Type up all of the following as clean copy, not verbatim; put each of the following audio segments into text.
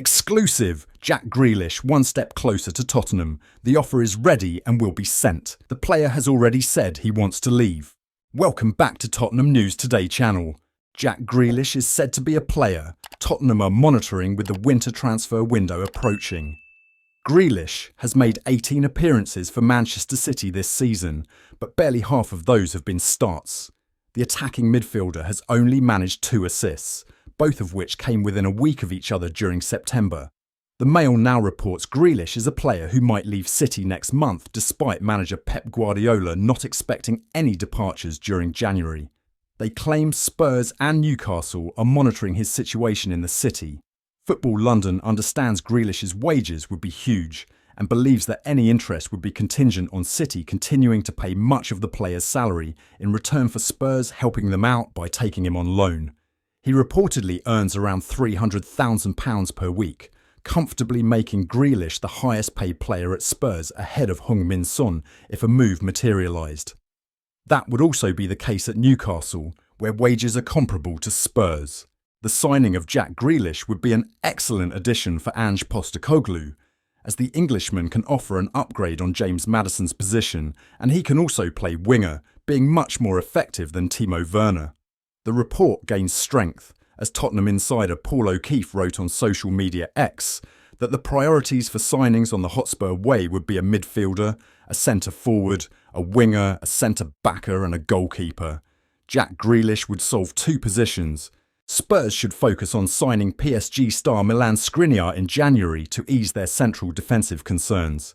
Exclusive! Jack Grealish one step closer to Tottenham. The offer is ready and will be sent. The player has already said he wants to leave. Welcome back to Tottenham News Today channel. Jack Grealish is said to be a player Tottenham are monitoring with the winter transfer window approaching. Grealish has made 18 appearances for Manchester City this season, but barely half of those have been starts. The attacking midfielder has only managed 2 assists, both of which came within a week of each other during September. The Mail now reports Grealish is a player who might leave City next month despite manager Pep Guardiola not expecting any departures during January. They claim Spurs and Newcastle are monitoring his situation in the city. Football London understands Grealish's wages would be huge and believes that any interest would be contingent on City continuing to pay much of the player's salary in return for Spurs helping them out by taking him on loan. He reportedly earns around £300,000 per week, comfortably making Grealish the highest paid player at Spurs ahead of Heung-min Son if a move materialised. That would also be the case at Newcastle, where wages are comparable to Spurs. The signing of Jack Grealish would be an excellent addition for Ange Postecoglou, as the Englishman can offer an upgrade on James Maddison's position, and he can also play winger, being much more effective than Timo Werner. The report gains strength, as Tottenham insider Paul O'Keefe wrote on social media X that the priorities for signings on the Hotspur way would be a midfielder, a centre-forward, a winger, a centre-backer and a goalkeeper. Jack Grealish would solve 2 positions. Spurs should focus on signing PSG star Milan Skriniar in January to ease their central defensive concerns.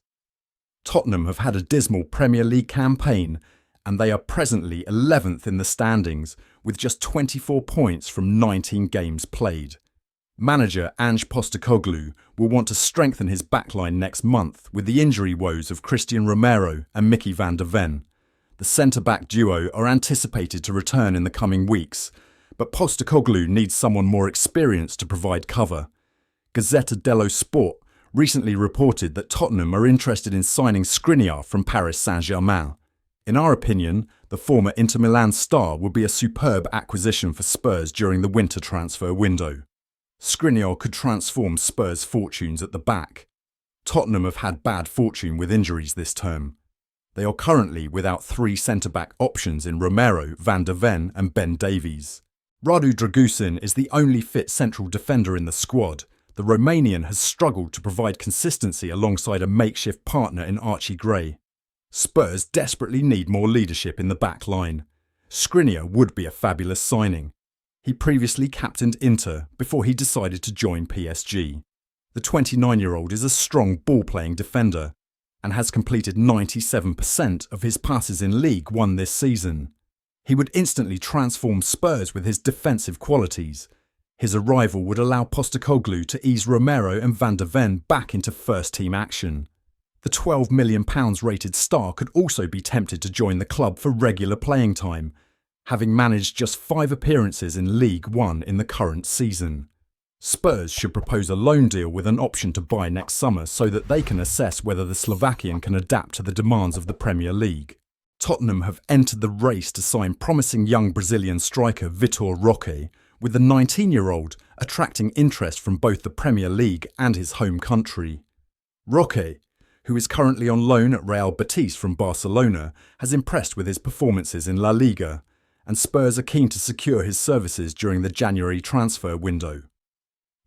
Tottenham have had a dismal Premier League campaign, and they are presently 11th in the standings with just 24 points from 19 games played. Manager Ange Postecoglou will want to strengthen his backline next month with the injury woes of Christian Romano and Mickey van der Ven. The centre-back duo are anticipated to return in the coming weeks, but Postecoglou needs someone more experienced to provide cover. Gazzetta dello Sport recently reported that Tottenham are interested in signing Skriniar from Paris Saint-Germain. In our opinion, the former Inter Milan star would be a superb acquisition for Spurs during the winter transfer window. Skriniar could transform Spurs' fortunes at the back. Tottenham have had bad fortune with injuries this term. They are currently without 3 centre-back options in Romano, Van der Ven and Ben Davies. Radu Dragusin is the only fit central defender in the squad. The Romanian has struggled to provide consistency alongside a makeshift partner in Archie Gray. Spurs desperately need more leadership in the back line. Skriniar would be a fabulous signing. He previously captained Inter before he decided to join PSG. The 29-year-old is a strong ball-playing defender and has completed 97% of his passes in League One this season. He would instantly transform Spurs with his defensive qualities. His arrival would allow Postecoglou to ease Romero and Van der Ven back into first-team action. The £12 million rated star could also be tempted to join the club for regular playing time, having managed just 5 appearances in League One in the current season. Spurs should propose a loan deal with an option to buy next summer so that they can assess whether the Slovakian can adapt to the demands of the Premier League. Tottenham have entered the race to sign promising young Brazilian striker Vitor Roque, with the 19-year-old attracting interest from both the Premier League and his home country. Roque, who is currently on loan at Real Betis from Barcelona, has impressed with his performances in La Liga, and Spurs are keen to secure his services during the January transfer window.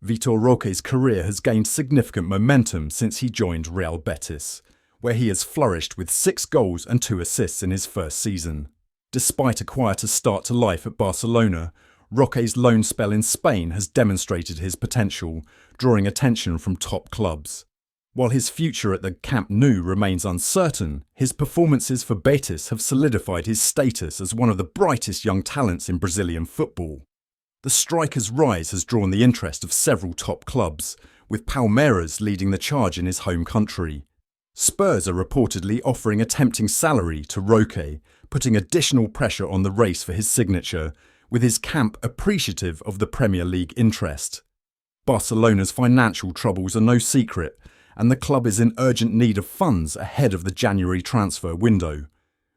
Vitor Roque's career has gained significant momentum since he joined Real Betis, where he has flourished with 6 goals and 2 assists in his first season. Despite a quieter start to life at Barcelona, Roque's loan spell in Spain has demonstrated his potential, drawing attention from top clubs. While his future at the Camp Nou remains uncertain, his performances for Betis have solidified his status as one of the brightest young talents in Brazilian football. The striker's rise has drawn the interest of several top clubs, with Palmeiras leading the charge in his home country. Spurs are reportedly offering a tempting salary to Roque, putting additional pressure on the race for his signature, with his camp appreciative of the Premier League interest. Barcelona's financial troubles are no secret, and the club is in urgent need of funds ahead of the January transfer window,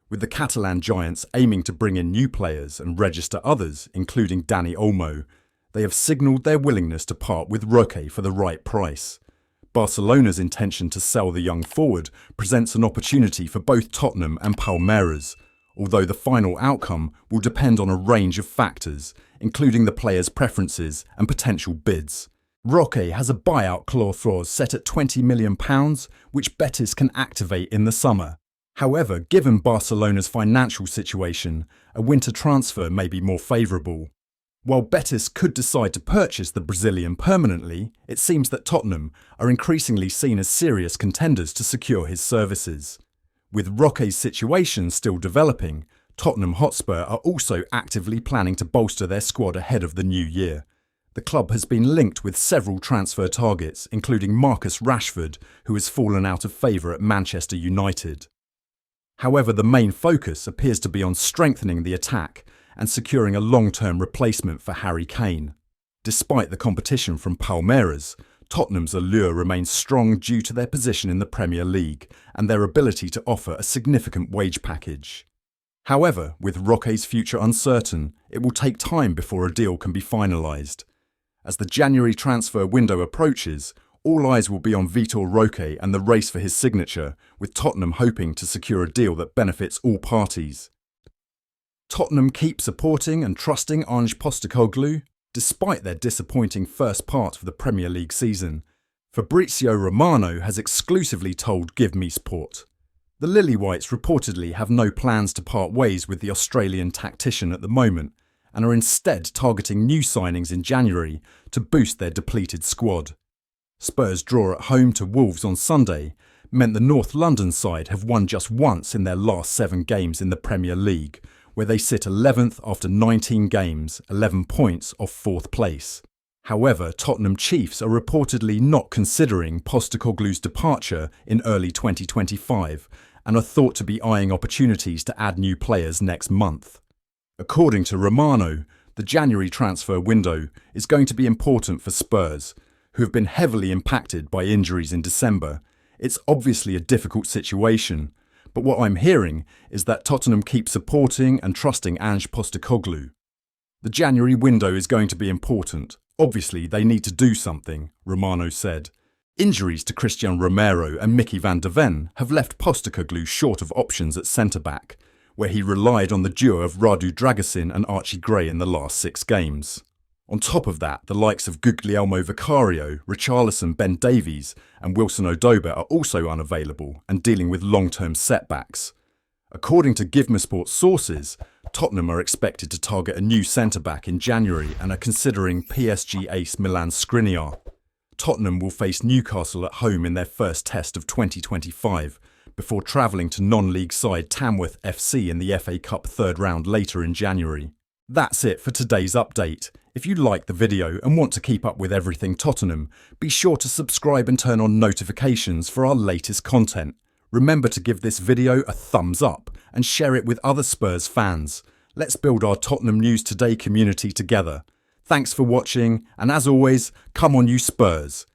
with the Catalan giants aiming to bring in new players and register others, including Dani Olmo. They have signalled their willingness to part with Roque for the right price. Barcelona's intention to sell the young forward presents an opportunity for both Tottenham and Palmeiras, although the final outcome will depend on a range of factors, including the player's preferences and potential bids. Roque has a buyout clause set at £20 million, which Betis can activate in the summer. However, given Barcelona's financial situation, a winter transfer may be more favourable. While Betis could decide to purchase the Brazilian permanently, it seems that Tottenham are increasingly seen as serious contenders to secure his services. With Roque's situation still developing, Tottenham Hotspur are also actively planning to bolster their squad ahead of the new year. The club has been linked with several transfer targets, including Marcus Rashford, who has fallen out of favour at Manchester United. However, the main focus appears to be on strengthening the attack and securing a long-term replacement for Harry Kane. Despite the competition from Palmeiras, Tottenham's allure remains strong due to their position in the Premier League and their ability to offer a significant wage package. However, with Roque's future uncertain, it will take time before a deal can be finalised. As the January transfer window approaches, all eyes will be on Vitor Roque and the race for his signature, with Tottenham hoping to secure a deal that benefits all parties. Tottenham keep supporting and trusting Ange Postecoglou, despite their disappointing first part of the Premier League season. Fabrizio Romano has exclusively told Give Me Sport. The Lily-Whites reportedly have no plans to part ways with the Australian tactician at the moment, and are instead targeting new signings in January to boost their depleted squad. Spurs' draw at home to Wolves on Sunday meant the North London side have won just once in their last 7 games in the Premier League, where they sit 11th after 19 games, 11 points off 4th place. However, Tottenham Chiefs are reportedly not considering Postecoglou's departure in early 2025 and are thought to be eyeing opportunities to add new players next month. According to Romano, the January transfer window is going to be important for Spurs, who have been heavily impacted by injuries in December. It's obviously a difficult situation, but what I'm hearing is that Tottenham keep supporting and trusting Ange Postecoglou. The January window is going to be important. Obviously, they need to do something, Romano said. Injuries to Christian Romero and Mickey van der Ven have left Postecoglou short of options at centre-back, where he relied on the duo of Radu Dragusin and Archie Gray in the last 6 games. On top of that, the likes of Guglielmo Vicario, Richarlison, Ben Davies and Wilson Odoba are also unavailable and dealing with long-term setbacks. According to Give Me Sport sources, Tottenham are expected to target a new centre-back in January and are considering PSG ace Milan Skriniar. Tottenham will face Newcastle at home in their first test of 2025, before travelling to non-league side Tamworth FC in the FA Cup third round later in January. That's it for today's update. If you like the video and want to keep up with everything Tottenham, be sure to subscribe and turn on notifications for our latest content. Remember to give this video a thumbs up and share it with other Spurs fans. Let's build our Tottenham News Today community together. Thanks for watching, and as always, come on you Spurs!